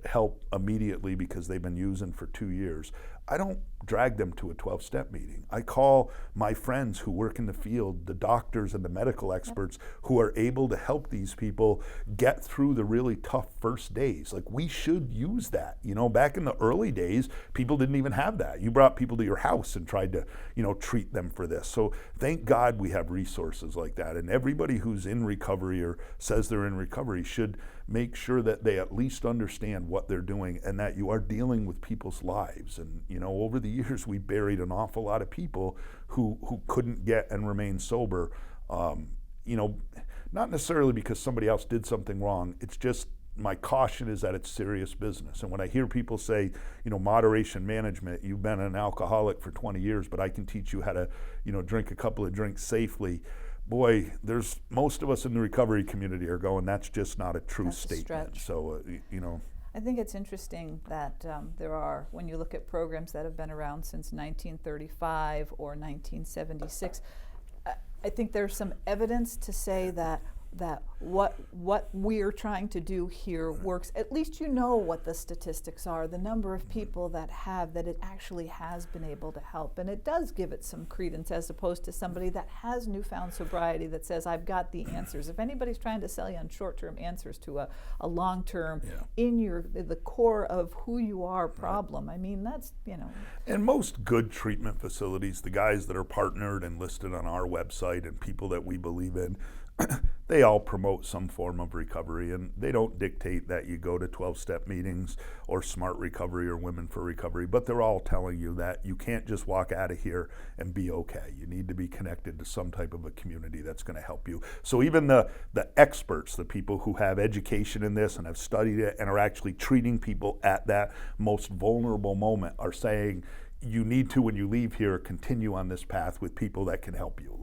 help immediately because they've been using for 2 years, I don't drag them to a 12-step meeting. I call my friends who work in the field, the doctors and the medical experts who are able to help these people get through the really tough first days. Like, we should use that. Back in the early days, people didn't even have that. You brought people to your house and tried to, treat them for this. So thank God we have resources like that. And everybody who's in recovery or says they're in recovery should make sure that they at least understand what they're doing and that you are dealing with people's lives. And, over the years, we buried an awful lot of people who couldn't get and remain sober, not necessarily because somebody else did something wrong. It's just, my caution is that it's serious business. And when I hear people say, moderation management, you've been an alcoholic for 20 years, but I can teach you how to, drink a couple of drinks safely. Boy, most of us in the recovery community are going, that's just not a true statement. So, I think it's interesting that there are, when you look at programs that have been around since 1935 or 1976, I think there's some evidence to say that what we're trying to do here works. At least what the statistics are, the number of people that it actually has been able to help. And it does give it some credence, as opposed to somebody that has newfound sobriety that says, I've got the answers. If anybody's trying to sell you on short-term answers to a long-term, in the core of who you are problem, I mean, that's, And most good treatment facilities, the guys that are partnered and listed on our website and people that we believe in, they all promote some form of recovery, and they don't dictate that you go to 12-step meetings or Smart Recovery or Women for Recovery, but they're all telling you that you can't just walk out of here and be okay. You need to be connected to some type of a community that's going to help you. So even the experts, the people who have education in this and have studied it and are actually treating people at that most vulnerable moment, are saying, you need to, when you leave here, continue on this path with people that can help you.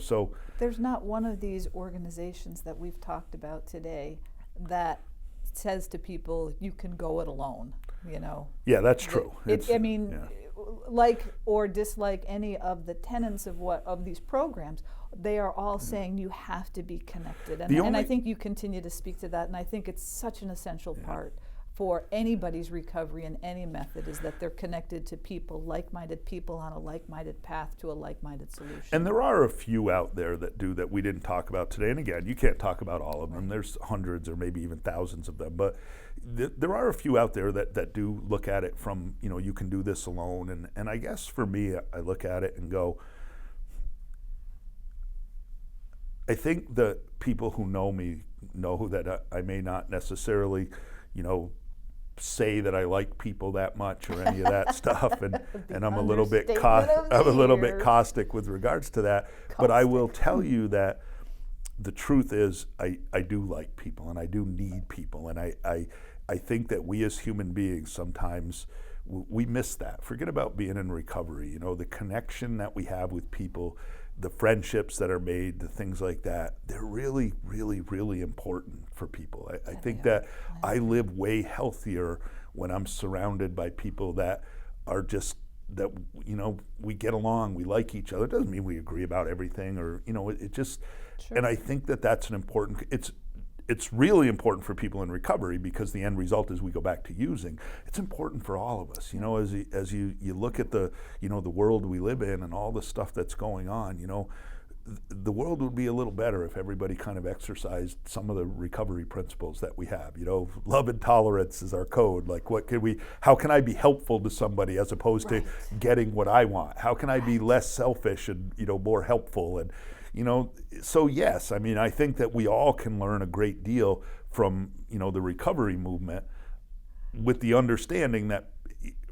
So there's not one of these organizations that we've talked about today that says to people, you can go it alone, Yeah, that's true. Like or dislike any of the tenets of these programs, they are all saying you have to be connected. And I think you continue to speak to that, and I think it's such an essential part for anybody's recovery in any method, is that they're connected to people, like-minded people on a like-minded path to a like-minded solution. And there are a few out there that do that we didn't talk about today. And again, you can't talk about all of them. There's hundreds or maybe even thousands of them. But there are a few out there that do look at it from, you can do this alone. And I guess for me, I look at it and go, I think the people who know me know that I may not necessarily, say that I like people that much or any of that stuff, and I'm a little bit caustic with regards to that. But I will tell you that the truth is I do like people and I do need people, and I think that we as human beings sometimes we miss that. Forget about being in recovery. The connection that we have with people, the friendships that are made, the things like that, they're really, really, really important for people. I think that I live way healthier when I'm surrounded by people that are just, that, we get along, we like each other. It doesn't mean we agree about everything, or, it just, and I think that that's an important, it's really important for people in recovery, because the end result is we go back to using. It's important for all of us, as you look at the, the world we live in and all the stuff that's going on, the world would be a little better if everybody kind of exercised some of the recovery principles that we have. Love and tolerance is our code. Like, how can I be helpful to somebody as opposed to getting what I want? How can I be less selfish and, more helpful? And, so yes, I think that we all can learn a great deal from, the recovery movement, with the understanding that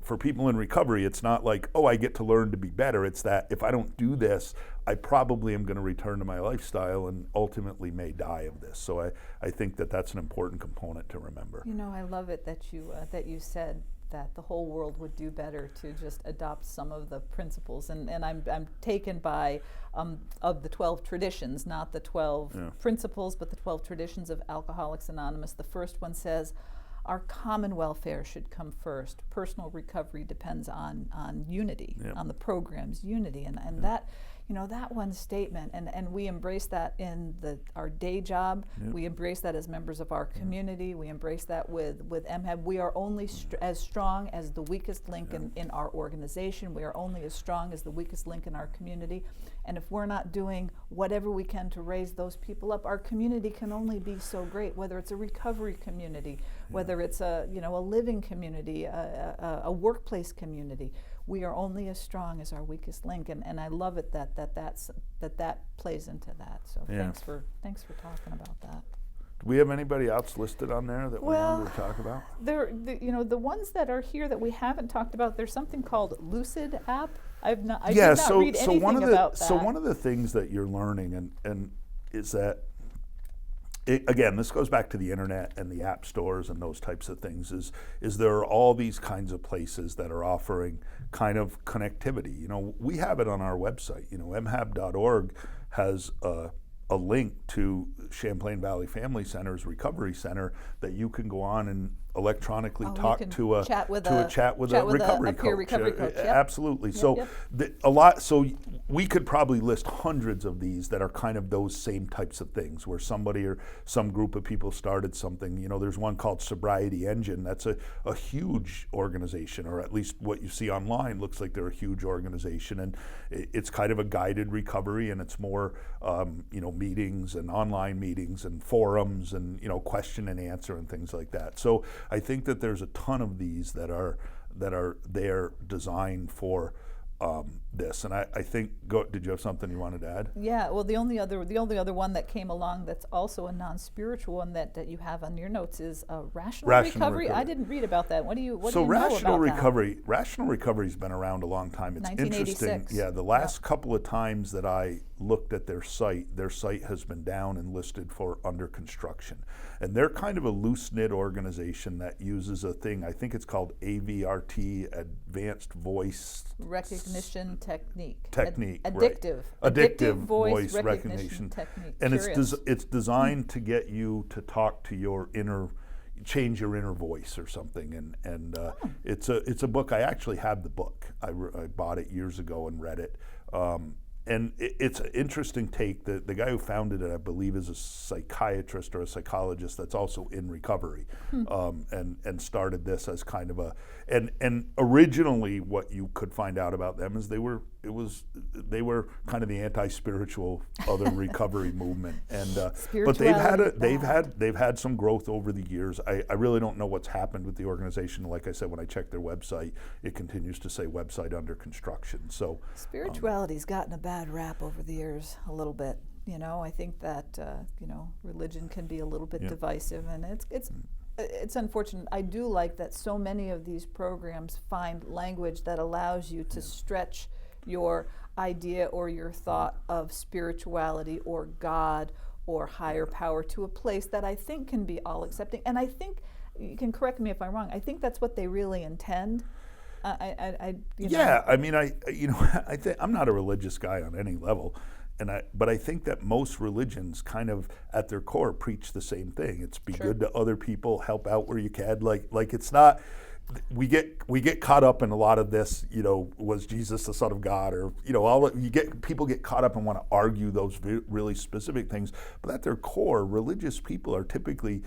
for people in recovery, it's not like, oh, I get to learn to be better. It's that if I don't do this, I probably am going to return to my lifestyle and ultimately may die of this. So I think that that's an important component to remember. I love it that you said that the whole world would do better to just adopt some of the principles. And I'm taken by of the 12 traditions, not the 12 principles, but the 12 traditions of Alcoholics Anonymous. The first one says, our common welfare should come first. Personal recovery depends on unity, on the program's unity, and that, that one statement, and we embrace that in our day job. We embrace that as members of our community. We embrace that with MHAB. We are only as strong as the weakest link in our organization. We are only as strong as the weakest link in our community. And if we're not doing whatever we can to raise those people up, our community can only be so great, whether it's a recovery community, whether it's a living community, a workplace community. We are only as strong as our weakest link, and I love it that plays into that. So thanks for talking about that. Do we have anybody else listed on there that we wanted to talk about? The ones that are here that we haven't talked about, there's something called Lucid app. I did not read anything about that. So one of the things that you're learning and is that, again, this goes back to the internet and the app stores and those types of things, is there are all these kinds of places that are offering kind of connectivity. We have it on our website. MHAB.org has a link to Champlain Valley Family Center's Recovery Center that you can go on and electronically talk to a peer recovery coach. Absolutely. So so we could probably list hundreds of these that are kind of those same types of things where somebody or some group of people started something. There's one called Sobriety Engine. That's a huge organization, or at least what you see online looks like they're a huge organization, and it's kind of a guided recovery, and it's more meetings and online meetings and forums and question and answer and things like that. So I think that there's a ton of these that are there designed for this, and I think. Did you have something you wanted to add? Yeah. Well, the only other one that came along that's also a non-spiritual one that you have on your notes is rational recovery. I didn't read about that. What do you know about that? Rational recovery's been around a long time. It's interesting. Yeah. The last couple of times that I looked at their site has been down and listed for under construction, and they're kind of a loose-knit organization that uses a thing. I think it's called AVRT, Advanced Voice Recognition Technique. Addictive voice recognition technique. And it's designed to get you to talk to change your inner voice or something. And it's a book. I actually have the book. I bought it years ago and read it. And it's an interesting take. The guy who founded it, I believe, is a psychiatrist or a psychologist that's also in recovery, and started this as kind of and originally what you could find out about them is they were kind of the anti-spiritual other recovery movement, and but they've had some growth over the years. I really don't know what's happened with the organization. Like I said, when I checked their website, it continues to say website under construction. So spirituality's gotten a bad rap over the years a little bit. I think that religion can be a little bit divisive, and it's unfortunate. I do like that so many of these programs find language that allows you to stretch your idea or your thought of spirituality or God or higher power to a place that I think can be all accepting. And I think, you can correct me if I'm wrong, I think that's what they really intend. I mean, I think I'm not a religious guy on any level, but I think that most religions kind of at their core preach the same thing. It's be good to other people, help out where you can. Like it's not. We get caught up in a lot of this, was Jesus the Son of God, or people get caught up and want to argue those really specific things. But at their core, religious people are typically,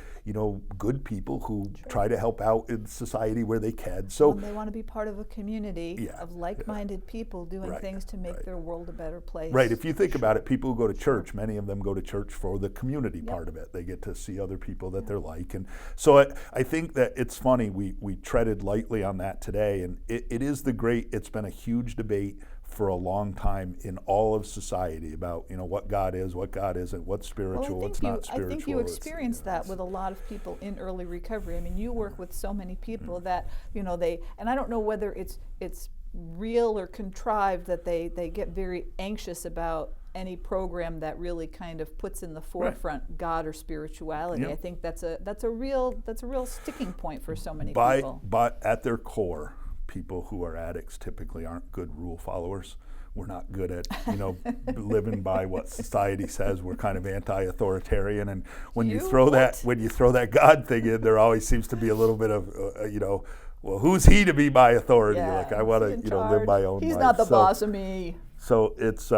good people who try to help out in society where they can. So they want to be part of a community of like-minded people doing things to make their world a better place. Right. If you think about it, people who go to church, many of them go to church for the community part of it. They get to see other people that they're like, and so I think that it's funny. We treaded lightly on that today, and it's been a huge debate for a long time in all of society about, what God is, what God isn't, what's spiritual, what's not spiritual. I think you experienced that with a lot of people in early recovery. I mean, you work with so many people that, and I don't know whether it's real or contrived that they get very anxious about any program that really kind of puts in the forefront God or spirituality. Yep. I think that's a real sticking point for so many people. But at their core, people who are addicts typically aren't good rule followers. We're not good at, living by what society says. We're kind of anti-authoritarian, and when you throw that God thing in, there always seems to be a little bit of, well, who's he to be my authority? Yeah, Like I want to, live my own life. He's not the boss of me. So it's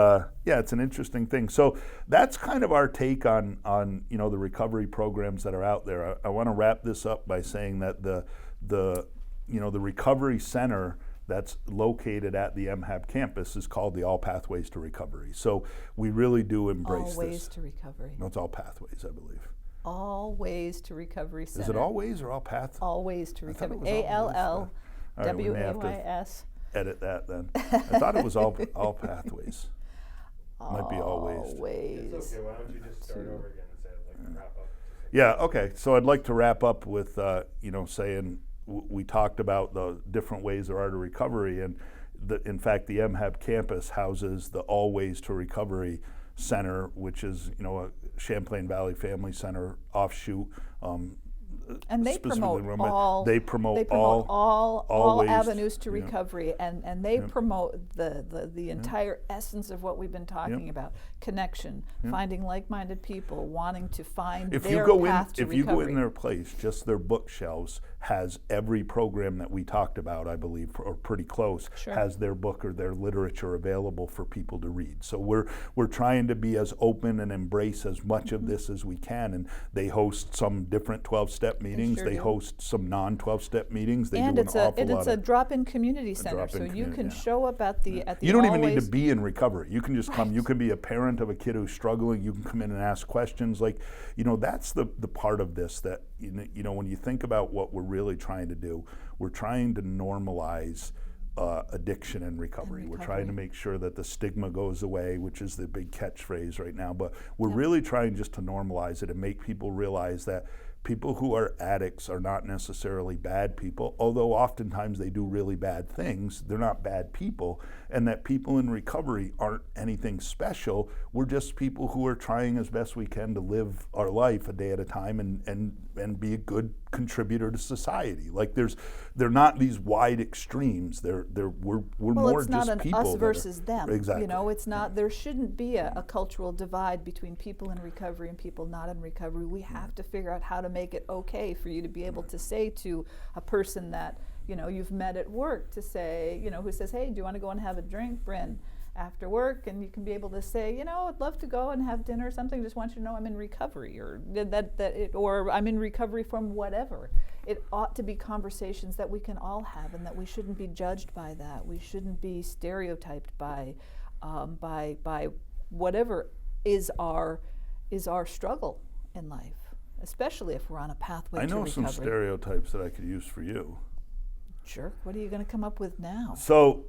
it's an interesting thing. So that's kind of our take on the recovery programs that are out there. I want to wrap this up by saying that the recovery center that's located at the MHAB campus is called the All Pathways to Recovery. So we really do embrace All Ways to Recovery. No, it's All Pathways, I believe. All Ways to Recovery Center. Is it All Ways or All Path? All Ways to Recovery. ALLWAYS. Edit that then. I thought it was all pathways. Might be always. It's okay. Why don't you just start over again instead of wrap up? Yeah. Okay. So I'd like to wrap up with saying we talked about the different ways there are to recovery, and in fact the MHAB campus houses the All Ways to Recovery Center, which is a Champlain Valley Family Center offshoot. And they promote all avenues to recovery, and they promote the entire essence of what we've been talking about: connection, finding like-minded people, wanting to find their path to recovery. If you go in their place, just their bookshelves has every program that we talked about, I believe, or pretty close, has their book or their literature available for people to read. So we're trying to be as open and embrace as much of this as we can, and they host some different 12-step meetings. They host some non-12-step meetings. They do it's a drop-in community center, so you can show up at the You don't even need to be in recovery. You can just come. You can be a parent of a kid who's struggling. You can come in and ask questions. Like, that's the part of this that, when you think about what we're really trying to do, we're trying to normalize addiction and recovery. We're trying to make sure that the stigma goes away, which is the big catchphrase right now. But we're really trying just to normalize it and make people realize that people who are addicts are not necessarily bad people, although oftentimes they do really bad things. They're not bad people, and that people in recovery aren't anything special. We're just people who are trying as best we can to live our life a day at a time and be a good contributor to society. Like they're not these wide extremes. We're more just people. Well, it's not an us versus them. Exactly. It's not. There shouldn't be a cultural divide between people in recovery and people not in recovery. We have to figure out how to make it okay for you to be able to say to a person that you've met at work, to say, who says, "Hey, do you want to go and have a drink, Bryn, after work?" And you can be able to say, "I'd love to go and have dinner or something. Just want you to know I'm in recovery," or or I'm in recovery from whatever. It ought to be conversations that we can all have, and that we shouldn't be judged by that. We shouldn't be stereotyped by whatever is our struggle in life, especially if we're on a pathway to recovery. I know some stereotypes that I could use for you. Sure. What are you going to come up with now? So,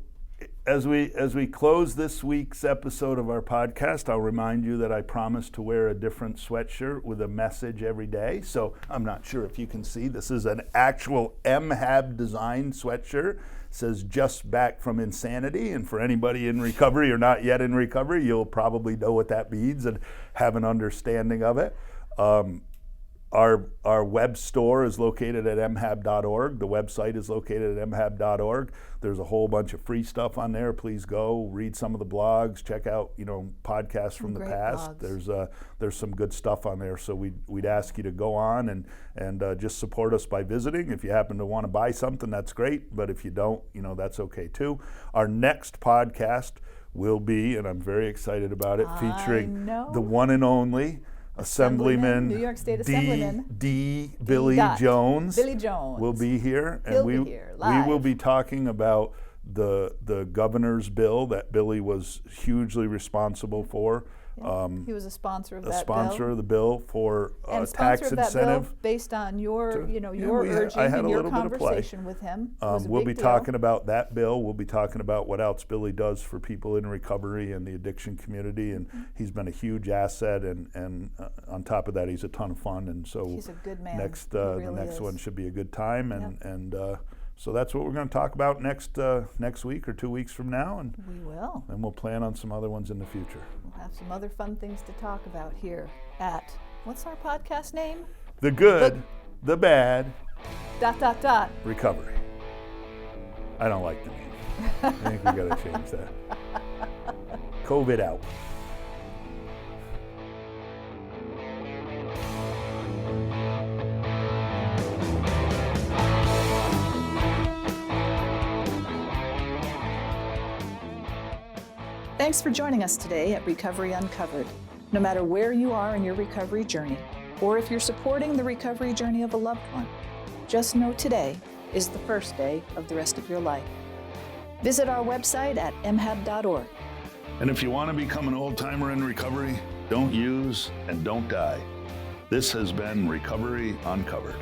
as we close this week's episode of our podcast, I'll remind you that I promise to wear a different sweatshirt with a message every day. So I'm not sure if you can see, this is an actual MHAB design sweatshirt. It says "Just Back from Insanity," and for anybody in recovery or not yet in recovery, you'll probably know what that means and have an understanding of it. Our web store is located at mhab.org. The website is located at mhab.org. There's a whole bunch of free stuff on there. Please go read some of the blogs. Check out podcasts from the past. Blogs. There's some good stuff on there. So we'd ask you to go on and just support us by visiting. If you happen to want to buy something, that's great. But if you don't, that's okay too. Our next podcast will be, and I'm very excited about it, featuring the one and only Assemblyman, New York State Assemblyman Billy Jones. Billy Jones will be here, and He'll be here, live. We will be talking about the governor's bill that Billy was hugely responsible for He was a sponsor of a that sponsor bill. of the bill for And tax sponsor of that incentive. bill based on your, to- your I urging had and a your little bit of play. conversation with him. It was a We'll big be deal. talking about that bill. We'll be talking about what else Billy does for people in recovery and the addiction community, and he's been a huge asset. And on top of that, he's a ton of fun. And so He's a good man. next He the really next is. one should be a good time. And so that's what we're going to talk about next week or 2 weeks from now, and We will. then we'll plan on some other ones in the future. We'll have some other fun things to talk about here at, what's our podcast name? The good, the bad, .. recovery. I don't like the name. I think we got to change that. COVID out. Thanks for joining us today at Recovery Uncovered. No matter where you are in your recovery journey, or if you're supporting the recovery journey of a loved one, just know today is the first day of the rest of your life. Visit our website at mhab.org. And if you want to become an old-timer in recovery, don't use and don't die. This has been Recovery Uncovered.